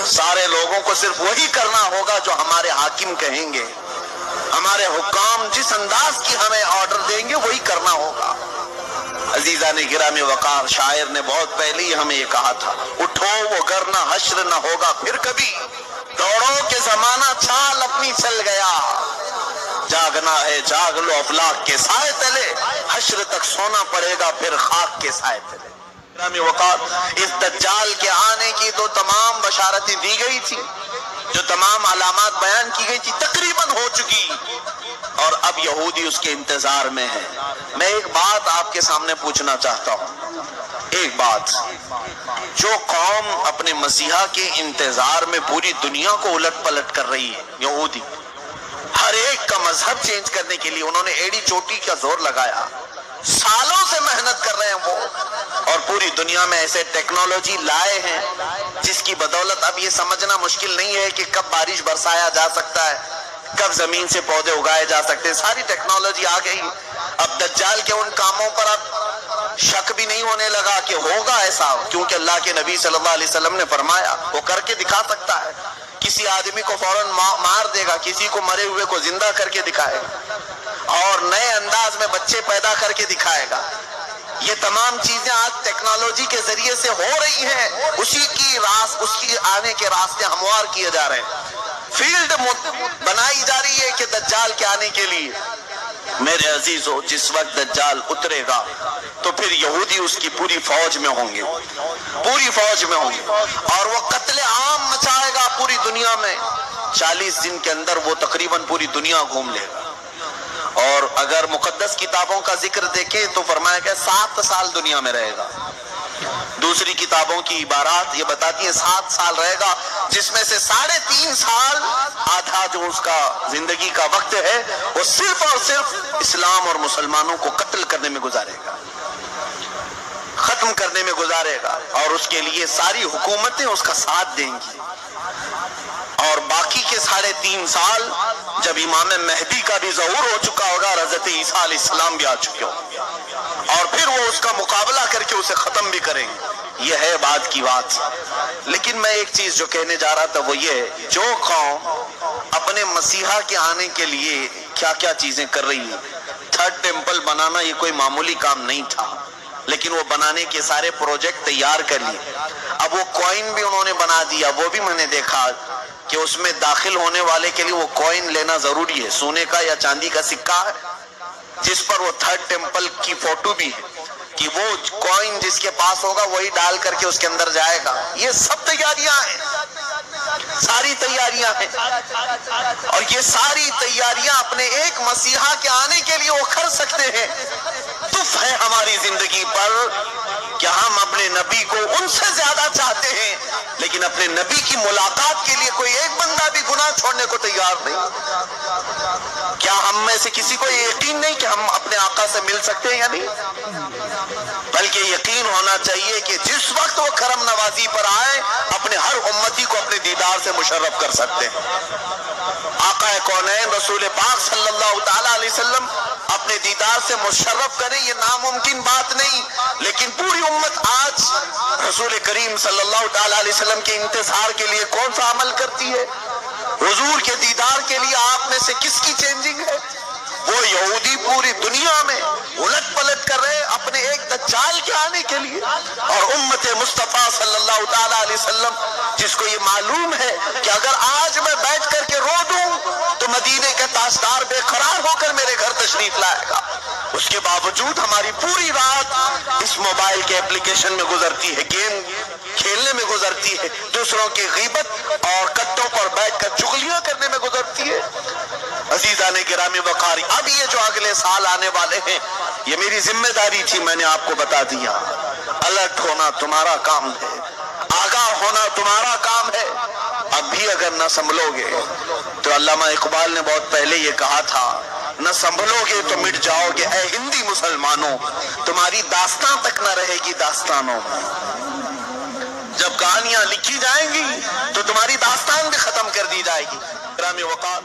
سارے لوگوں کو صرف وہی کرنا ہوگا جو ہمارے حاکم کہیں گے، ہمارے حکام جس انداز کی ہمیں آرڈر دیں گے وہی کرنا ہوگا۔ عزیزان گرامی وقار، شاعر نے بہت پہلے ہی ہمیں یہ کہا تھا، اٹھو وہ گر نہ حشر نہ ہوگا پھر کبھی، دوڑو کہ زمانہ چال اپنی چل گیا، جاگنا ہے جاگ لو افلاک کے سائے تلے، حشر تک سونا پڑے گا پھر خاک کے سائے تلے۔ گرامی وقار، اس دجال کے آنے کی تو تمام بشارتیں دی گئی تھی، جو تمام علامات بیان کی گئی تھی تقریباً ہو چکی، اور اب یہودی اس کے انتظار میں ہے۔ میں ایک بات آپ کے سامنے پوچھنا چاہتا ہوں، ایک بات، جو قوم اپنے مسیحا کے انتظار میں پوری دنیا کو الٹ پلٹ کر رہی ہے، یہودی، ہر ایک کا مذہب چینج کرنے کے لیے انہوں نے ایڑی چوٹی کا زور لگایا، سالوں سے محنت کر رہے ہیں وہ، اور پوری دنیا میں ایسے ٹیکنالوجی لائے ہیں جس کی بدولت اب یہ سمجھنا مشکل نہیں ہے کہ کب بارش برسایا جا سکتا ہے، کب زمین سے پودے اگائے جا سکتے ہیں، ساری ٹیکنالوجی آ گئی۔ اب دجال کے ان کاموں پر اب شک بھی نہیں ہونے لگا کہ ہوگا ایسا، کیونکہ اللہ کے نبی صلی اللہ علیہ وسلم نے فرمایا وہ کر کے دکھا سکتا ہے، کسی آدمی کو فوراً مار دے گا، کسی کو مرے ہوئے کو زندہ کر کے دکھائے گا، اور نئے انداز میں بچے پیدا کر کے دکھائے گا۔ یہ تمام چیزیں آج ٹیکنالوجی کے ذریعے سے ہو رہی ہیں، اس کی آنے کے راستے ہموار کیے جا رہے ہیں، فیلڈ بنائی جا رہی ہے کہ دجال کے آنے کے لیے۔ میرے عزیزو، جس وقت دجال اترے گا تو پھر یہودی اس کی پوری فوج میں ہوں گے، پوری فوج میں ہوں گے، اور وہ قتل عام مچائے گا پوری دنیا میں۔ 40 دن کے اندر وہ تقریباً پوری دنیا گھوم لے گا، اور اگر مقدس کتابوں کا ذکر دیکھیں تو فرمایا گیا 7 سال دنیا میں رہے گا۔ دوسری کتابوں کی عبارات یہ بتاتی ہیں 7 سال رہے گا، جس میں سے 3.5 سال آدھا جو اس کا زندگی کا وقت ہے وہ صرف اور صرف اسلام اور مسلمانوں کو قتل کرنے میں گزارے گا، ختم کرنے میں گزارے گا، اور اس کے لیے ساری حکومتیں اس کا ساتھ دیں گی۔ اور باقی کے 3.5 سال جب امام مہدی کا بھی ظہور ہو چکا ہوگا اور حضرت عیسیٰ علیہ السلام بھی آ چکے ہوں، اور پھر وہ اس کا مقابلہ کر کے اسے ختم بھی کریں گے۔ یہ ہے بات کی بات۔ لیکن میں ایک چیز جو کہنے جا رہا تھا وہ یہ، جو قوم اپنے مسیحا کے آنے کے لیے کیا کیا چیزیں کر رہی ہے، 3rd ٹیمپل بنانا یہ کوئی معمولی کام نہیں تھا، لیکن وہ بنانے کے سارے پروجیکٹ تیار کر لیے۔ اب وہ کوئن بھی انہوں نے بنا دیا، وہ بھی میں نے دیکھا کہ اس میں داخل ہونے والے کے لیے وہ کوئن لینا ضروری ہے، سونے کا یا چاندی کا سکہ ہے جس پر وہ 3rd ٹیمپل کی فوٹو بھی ہے، کہ وہ کوئن جس کے پاس ہوگا وہی ڈال کر کے اس کے اندر جائے گا۔ یہ سب تیاریاں ہیں، ساری تیاریاں ہیں، اور یہ ساری تیاریاں اپنے ایک مسیحا کے آنے کے لیے وہ کر سکتے ہیں۔ تف ہے ہماری زندگی پر کہ ہم اپنے نبی کو ان سے زیادہ چاہتے ہیں، لیکن اپنے نبی کی ملاقات کے لیے کوئی ایک بندہ بھی گناہ چھوڑنے کو تیار نہیں۔ کیا ہم میں سے کسی کو یہ یقین نہیں کہ ہم اپنے آقا سے مل سکتے ہیں یا نہیں؟ بلکہ یقین ہونا چاہیے کہ جس وقت وہ کرم نوازی پر آئے اپنے ہر امتی کو اپنے دیدار سے مشرف کر سکتے ہیں۔ آقا کونین رسول پاک صلی اللہ تعالیٰ علیہ وسلم اپنے دیدار سے مشرف کریں، یہ ناممکن بات نہیں، لیکن پوری امت آج رسول کریم صلی اللہ تعالیٰ علیہ وسلم کے انتظار کے لیے کون سا عمل کرتی ہے؟ حضور کے دیدار کے لیے آپ میں سے کس کی چینجنگ ہے؟ وہ یہودی پوری دنیا میں الٹ پلٹ کر رہے اپنے ایک دجال کے آنے کے لیے، اور امت مصطفیٰ صلی اللہ تعالیٰ علیہ وسلم جس کو یہ معلوم ہے کہ اگر آج میں بیٹھ کر کے رو دوں تو مدینے کا تاجدار بے قرار ہو کر میرے گھر تشریف لائے گا، اس کے باوجود ہماری پوری رات اس موبائل کے اپلیکیشن میں گزرتی ہے، گیم کھیلنے میں گزرتی ہے، دوسروں کی غیبت اور کتوں پر بیٹھ کر چغلیاں کرنے میں گزرتی ہے۔ عزیزان گرامی وقاری، اب یہ جو اگلے سال آنے والے ہیں یہ میری ذمہ داری تھی، میں نے آپ کو بتا دیا۔ الرٹ ہونا تمہارا کام ہے، آگاہ ہونا تمہارا کام ہے۔ اب بھی اگر نہ سنبھلو گے تو علامہ اقبال نے بہت پہلے یہ کہا تھا، نہ سنبھلو گے تو مٹ جاؤ گے اے ہندی مسلمانوں، تمہاری داستان تک نہ رہے گی داستانوں میں۔ جب کہانیاں لکھی جائیں گی تو تمہاری داستان بھی ختم کر دی جائے گی۔ گرامی وقار،